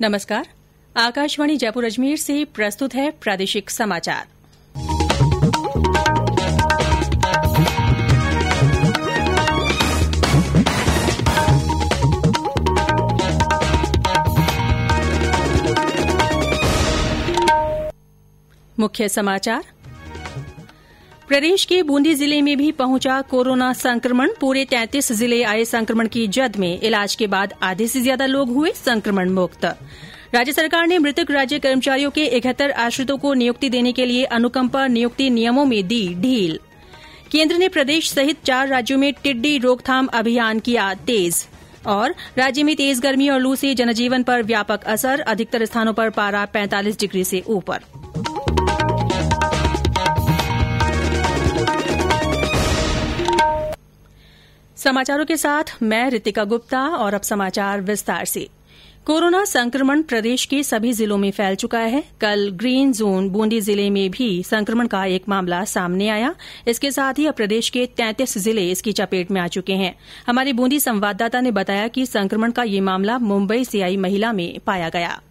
नमस्कार। आकाशवाणी जयपुर अजमेर से प्रस्तुत है प्रादेशिक समाचार। मुख्य समाचार। प्रदेश के बूंदी जिले में भी पहुंचा कोरोना संक्रमण। पूरे 33 जिले आए संक्रमण की जद में। इलाज के बाद आधे से ज्यादा लोग हुए संक्रमण मुक्त। राज्य सरकार ने मृतक राज्य कर्मचारियों के 71 आश्रितों को नियुक्ति देने के लिए अनुकंपा नियुक्ति नियमों में दी ढील। केंद्र ने प्रदेश सहित 4 राज्यों में टिड्डी रोकथाम अभियान किया तेज। और राज्य में तेज गर्मी और लू से जनजीवन पर व्यापक असर। अधिकतर स्थानों पर पारा 45 डिग्री से ऊपर। समाचारों के साथ मैं रितिका गुप्ता और अब समाचार विस्तार से। कोरोना संक्रमण प्रदेश के सभी जिलों में फैल चुका है। कल ग्रीन जोन बूंदी जिले में भी संक्रमण का एक मामला सामने आया। इसके साथ ही अब प्रदेश के 33 जिले इसकी चपेट में आ चुके हैं। हमारे बूंदी संवाददाता ने बताया कि संक्रमण का ये मामला मुंबई से आई महिला में पाया गया।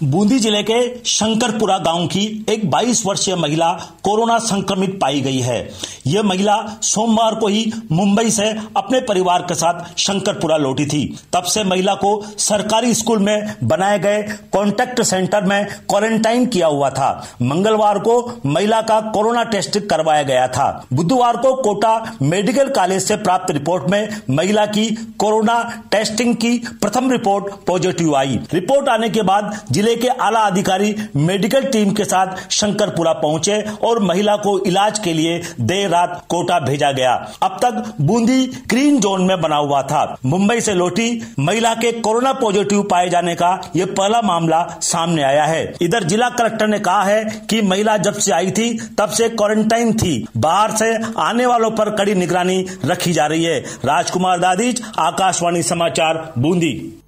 बूंदी जिले के शंकरपुरा गांव की एक 22 वर्षीय महिला कोरोना संक्रमित पाई गई है। यह महिला सोमवार को ही मुंबई से अपने परिवार के साथ शंकरपुरा लौटी थी। तब से महिला को सरकारी स्कूल में बनाए गए कॉन्टैक्ट सेंटर में क्वारंटाइन किया हुआ था। मंगलवार को महिला का कोरोना टेस्ट करवाया गया था। बुधवार को कोटा मेडिकल कॉलेज से प्राप्त रिपोर्ट में महिला की कोरोना टेस्टिंग की प्रथम रिपोर्ट पॉजिटिव आई। रिपोर्ट आने के बाद जिले के आला अधिकारी मेडिकल टीम के साथ शंकरपुरा पहुंचे और महिला को इलाज के लिए देर रात कोटा भेजा गया। अब तक बूंदी ग्रीन जोन में बना हुआ था। मुंबई से लौटी महिला के कोरोना पॉजिटिव पाए जाने का यह पहला मामला सामने आया है। इधर जिला कलेक्टर ने कहा है कि महिला जब से आई थी तब से क्वारंटाइन थी। बाहर से आने वालों पर कड़ी निगरानी रखी जा रही है। राजकुमार दादीज, आकाशवाणी समाचार, बूंदी।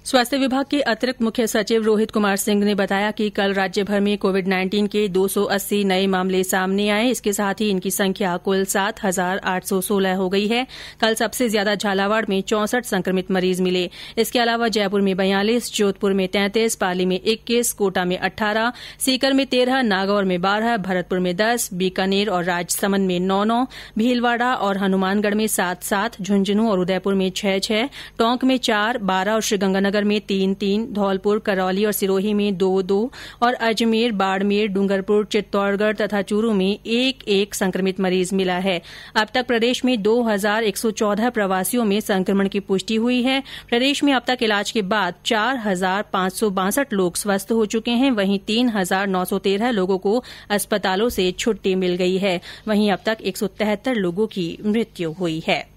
स्वास्थ्य विभाग के अतिरिक्त मुख्य सचिव रोहित कुमार सिंह ने बताया कि कल राज्य भर में कोविड-19 के 280 नए मामले सामने आए। इसके साथ ही इनकी संख्या कुल 7,816 हो गई है। कल सबसे ज्यादा झालावाड़ में 64 संक्रमित मरीज मिले। इसके अलावा जयपुर में 42, जोधपुर में 33, पाली में 21, कोटा में 18, सीकर में 13, नागौर में 12, भरतपुर में 10, बीकानेर और राजसमंद में 9-9, भीलवाड़ा और हनुमानगढ़ में 7-7, झुंझुनू और उदयपुर में 6-6, टोंक में 4, बारां और श्रीगंगानगर में 3-3, धौलपुर, करौली और सिरोही में 2-2 और अजमेर, बाड़मेर, डूंगरपुर, चित्तौड़गढ़ तथा चूरू में 1-1 संक्रमित मरीज मिला है। अब तक प्रदेश में 2,114 प्रवासियों में संक्रमण की पुष्टि हुई है। प्रदेश में अब तक इलाज के बाद 4,562 लोग स्वस्थ हो चुके हैं। वहीं 3,913 लोगों को अस्पतालों से छुट्टी मिल गई है। वहीं अब तक 173 लोगों की मृत्यु हुई है।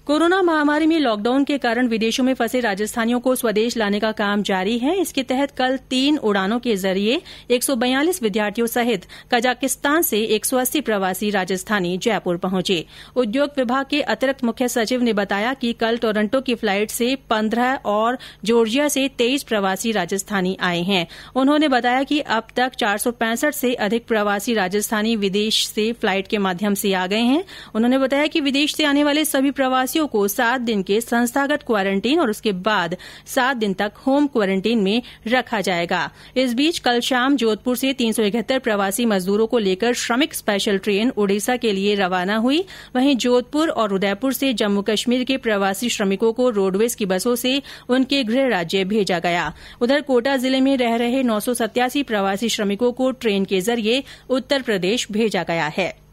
कोरोना महामारी में लॉकडाउन के कारण विदेशों में फंसे राजस्थानियों को स्वदेश लाने का काम जारी है। इसके तहत कल 3 उड़ानों के जरिए 142 विद्यार्थियों सहित कजाकिस्तान से 180 प्रवासी राजस्थानी जयपुर पहुंचे। उद्योग विभाग के अतिरिक्त मुख्य सचिव ने बताया कि कल टोरंटो की फ्लाइट से 15 और जॉर्जिया से 23 प्रवासी राजस्थानी आए हैं। उन्होंने बताया कि अब तक 465 से अधिक प्रवासी राजस्थानी विदेश से फ्लाइट के माध्यम से आ गए हैं। उन्होंने बताया कि विदेश से आने वाले सभी प्रवासी को 7 दिन के संस्थागत क्वारंटीन और उसके बाद 7 दिन तक होम क्वारंटीन में रखा जाएगा। इस बीच कल शाम जोधपुर से 371 प्रवासी मजदूरों को लेकर श्रमिक स्पेशल ट्रेन उड़ीसा के लिए रवाना हुई। वहीं जोधपुर और उदयपुर से जम्मू कश्मीर के प्रवासी श्रमिकों को रोडवेज की बसों से उनके गृह राज्य भेजा गया। उधर कोटा जिले में रह रहे 987 प्रवासी श्रमिकों को ट्रेन के जरिए उत्तर प्रदेश भेजा गया है।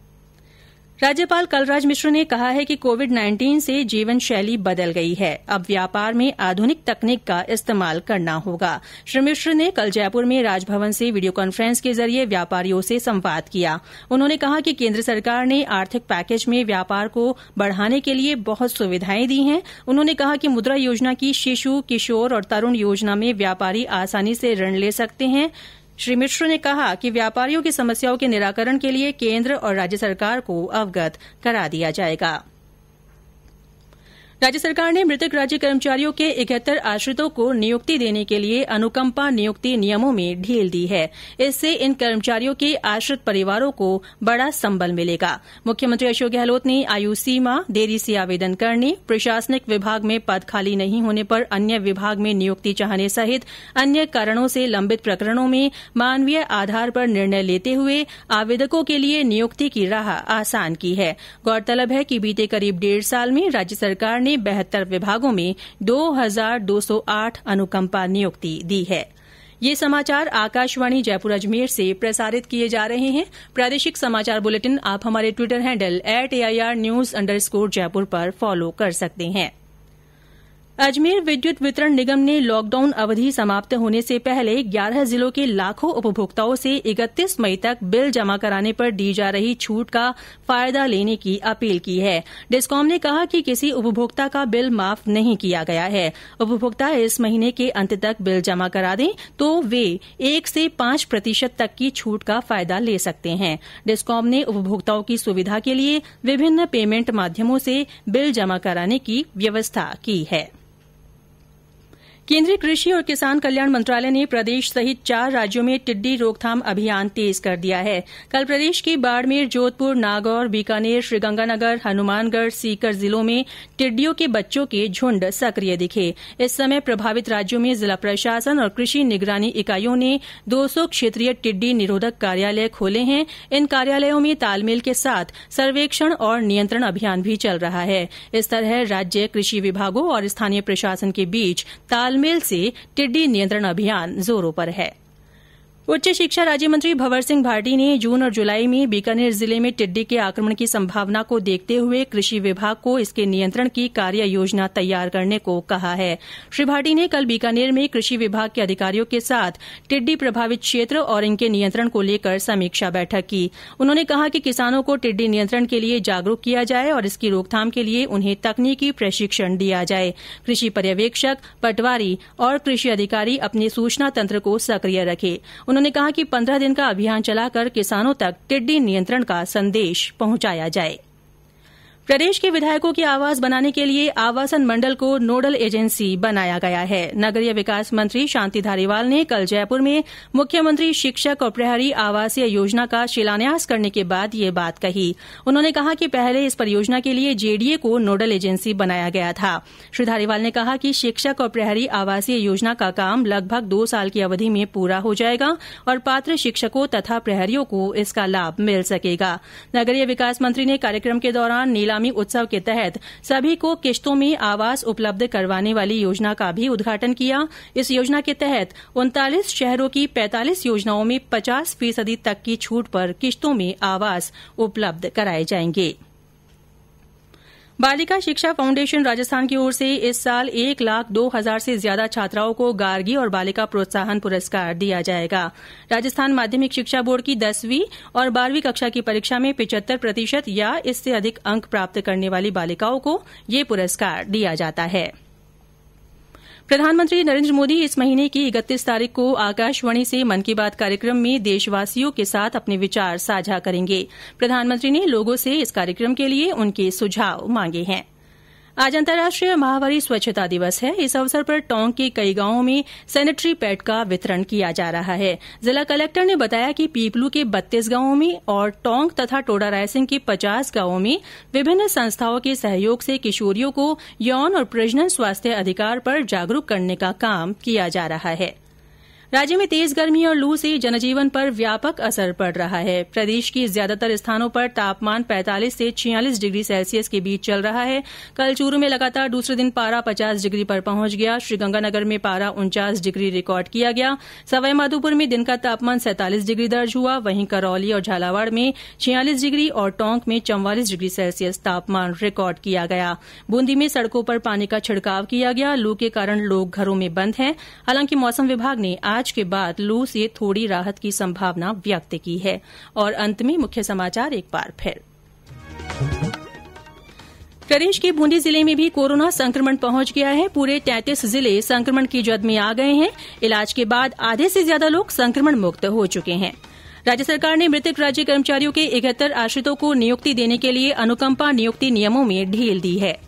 राज्यपाल कलराज मिश्र ने कहा है कि कोविड-19 से जीवन शैली बदल गई है। अब व्यापार में आधुनिक तकनीक का इस्तेमाल करना होगा। श्री मिश्र ने कल जयपुर में राजभवन से वीडियो कॉन्फ्रेंस के जरिए व्यापारियों से संवाद किया। उन्होंने कहा कि केंद्र सरकार ने आर्थिक पैकेज में व्यापार को बढ़ाने के लिए बहुत सुविधाएं दी हैं। उन्होंने कहा कि मुद्रा योजना की शिशु, किशोर और तरुण योजना में व्यापारी आसानी से ऋण ले सकते हैं। श्री मिश्र ने कहा कि व्यापारियों की समस्याओं के निराकरण के लिए केंद्र और राज्य सरकार को अवगत करा दिया जाएगा। राज्य सरकार ने मृतक राज्य कर्मचारियों के 71 आश्रितों को नियुक्ति देने के लिए अनुकंपा नियुक्ति नियमों में ढील दी है। इससे इन कर्मचारियों के आश्रित परिवारों को बड़ा संबल मिलेगा। मुख्यमंत्री अशोक गहलोत ने आयु सीमा, देरी से आवेदन करने, प्रशासनिक विभाग में पद खाली नहीं होने पर अन्य विभाग में नियुक्ति चाहने सहित अन्य कारणों से लंबित प्रकरणों में मानवीय आधार पर निर्णय लेते हुए आवेदकों के लिए नियुक्ति की राह आसान की है। गौरतलब है कि बीते करीब 1.5 साल में राज्य सरकार ने 72 विभागों में 2208 अनुकंपा नियुक्ति दी है। ये समाचार आकाशवाणी जयपुर अजमेर से प्रसारित किए जा रहे हैं। प्रादेशिक समाचार बुलेटिन आप हमारे ट्विटर हैंडल @AIRnews_जयपुर पर फॉलो कर सकते हैं। अजमेर विद्युत वितरण निगम ने लॉकडाउन अवधि समाप्त होने से पहले 11 जिलों के लाखों उपभोक्ताओं से 31 मई तक बिल जमा कराने पर दी जा रही छूट का फायदा लेने की अपील की है। डिस्कॉम ने कहा कि किसी उपभोक्ता का बिल माफ नहीं किया गया है। उपभोक्ता इस महीने के अंत तक बिल जमा करा दें तो वे 1 से 5% तक की छूट का फायदा ले सकते हैं। डिस्कॉम ने उपभोक्ताओं की सुविधा के लिए विभिन्न पेमेंट माध्यमों से बिल जमा कराने की व्यवस्था की है। केंद्रीय कृषि और किसान कल्याण मंत्रालय ने प्रदेश सहित 4 राज्यों में टिड्डी रोकथाम अभियान तेज कर दिया है। कल प्रदेश के बाड़मेर, जोधपुर, नागौर, बीकानेर, श्रीगंगानगर, हनुमानगढ़, सीकर जिलों में टिड्डियों के बच्चों के झुंड सक्रिय दिखे। इस समय प्रभावित राज्यों में जिला प्रशासन और कृषि निगरानी इकाइयों ने 200 क्षेत्रीय टिड्डी निरोधक कार्यालय खोले हैं। इन कार्यालयों में तालमेल के साथ सर्वेक्षण और नियंत्रण अभियान भी चल रहा है। इस तरह राज्य कृषि विभागों और स्थानीय प्रशासन के बीच तालमेल से टिड्डी नियंत्रण अभियान जोरों पर है। उच्च शिक्षा राज्य मंत्री भंवर सिंह भाटी ने जून और जुलाई में बीकानेर जिले में टिड्डी के आक्रमण की संभावना को देखते हुए कृषि विभाग को इसके नियंत्रण की कार्य योजना तैयार करने को कहा है। श्री भाटी ने कल बीकानेर में कृषि विभाग के अधिकारियों के साथ टिड्डी प्रभावित क्षेत्र और इनके नियंत्रण को लेकर समीक्षा बैठक की। उन्होंने कहा कि किसानों को टिड्डी नियंत्रण के लिए जागरूक किया जाए और इसकी रोकथाम के लिए उन्हें तकनीकी प्रशिक्षण दिया जाए। कृषि पर्यवेक्षक, पटवारी और कृषि अधिकारी अपने सूचना तंत्र को सक्रिय रखें। उन्होंने कहा कि 15 दिन का अभियान चलाकर किसानों तक टिड्डी नियंत्रण का संदेश पहुंचाया जाए। प्रदेश के विधायकों की आवास बनाने के लिए आवासन मंडल को नोडल एजेंसी बनाया गया है। नगरीय विकास मंत्री शांति धारीवाल ने कल जयपुर में मुख्यमंत्री शिक्षक और प्रहरी आवासीय योजना का शिलान्यास करने के बाद ये बात कही। उन्होंने कहा कि पहले इस परियोजना के लिए जेडीए को नोडल एजेंसी बनाया गया था। श्री धारीवाल ने कहा कि शिक्षक और प्रहरी आवासीय योजना का काम लगभग 2 साल की अवधि में पूरा हो जाएगा और पात्र शिक्षकों तथा प्रहरियों को इसका लाभ मिल सकेगा। नगरीय विकास मंत्री ने कार्यक्रम के दौरान नीलामी उत्सव के तहत सभी को किश्तों में आवास उपलब्ध करवाने वाली योजना का भी उद्घाटन किया। इस योजना के तहत 39 शहरों की 45 योजनाओं में 50% तक की छूट पर किश्तों में आवास उपलब्ध कराए जाएंगे। बालिका शिक्षा फाउंडेशन राजस्थान की ओर से इस साल 1,02,000 से ज्यादा छात्राओं को गार्गी और बालिका प्रोत्साहन पुरस्कार दिया जाएगा। राजस्थान माध्यमिक शिक्षा बोर्ड की 10वीं और 12वीं कक्षा की परीक्षा में 75% या इससे अधिक अंक प्राप्त करने वाली बालिकाओं को ये पुरस्कार दिया जाता है। प्रधानमंत्री नरेंद्र मोदी इस महीने की 31 तारीख को आकाशवाणी से मन की बात कार्यक्रम में देशवासियों के साथ अपने विचार साझा करेंगे। प्रधानमंत्री ने लोगों से इस कार्यक्रम के लिए उनके सुझाव मांगे हैं। आज अंतर्राष्ट्रीय माहवारी स्वच्छता दिवस है। इस अवसर पर टोंक के कई गांवों में सैनिटरी पैड का वितरण किया जा रहा है। जिला कलेक्टर ने बताया कि पीपलू के 32 गांवों में और टोंक तथा टोडा रायसिंह के 50 गांवों में विभिन्न संस्थाओं के सहयोग से किशोरियों को यौन और प्रजनन स्वास्थ्य अधिकार पर जागरूक करने का काम किया जा रहा है। राज्य में तेज गर्मी और लू से जनजीवन पर व्यापक असर पड़ रहा है। प्रदेश की ज्यादातर स्थानों पर तापमान 45 से 46 डिग्री सेल्सियस के बीच चल रहा है। कल चूरू में लगातार दूसरे दिन पारा 50 डिग्री पर पहुंच गया। श्रीगंगानगर में पारा 49 डिग्री रिकॉर्ड किया गया। सवाईमाधोपुर में दिन का तापमान 47 डिग्री दर्ज हुआ। वहीं करौली और झालावाड़ में 46 डिग्री और टोंक में 44 डिग्री सेल्सियस तापमान रिकॉर्ड किया गया। बूंदी में सड़कों पर पानी का छिड़काव किया गया। लू के कारण लोग घरों में बंद हैं। हालांकि मौसम विभाग ने आज के बाद लू से थोड़ी राहत की संभावना व्यक्त की है। और अंत में मुख्य समाचार एक बार फिर। प्रदेश के बूंदी जिले में भी कोरोना संक्रमण पहुंच गया है। पूरे 33 जिले संक्रमण की जद में आ गए हैं। इलाज के बाद आधे से ज्यादा लोग संक्रमण मुक्त हो चुके हैं। राज्य सरकार ने मृतक राज्य कर्मचारियों के 71 आश्रितों को नियुक्ति देने के लिए अनुकंपा नियुक्ति नियमों में ढील दी है।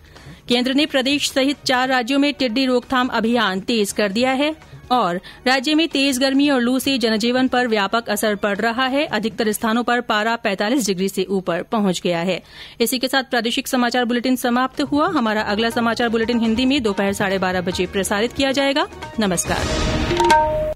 केंद्र ने प्रदेश सहित 4 राज्यों में टिड्डी रोकथाम अभियान तेज कर दिया है। और राज्य में तेज गर्मी और लू से जनजीवन पर व्यापक असर पड़ रहा है। अधिकतर स्थानों पर पारा 45 डिग्री से ऊपर पहुंच गया है। इसी के साथ प्रादेशिक समाचार बुलेटिन समाप्त हुआ। हमारा अगला समाचार बुलेटिन हिंदी में दोपहर 12:30 बजे प्रसारित किया जाएगा। नमस्कार।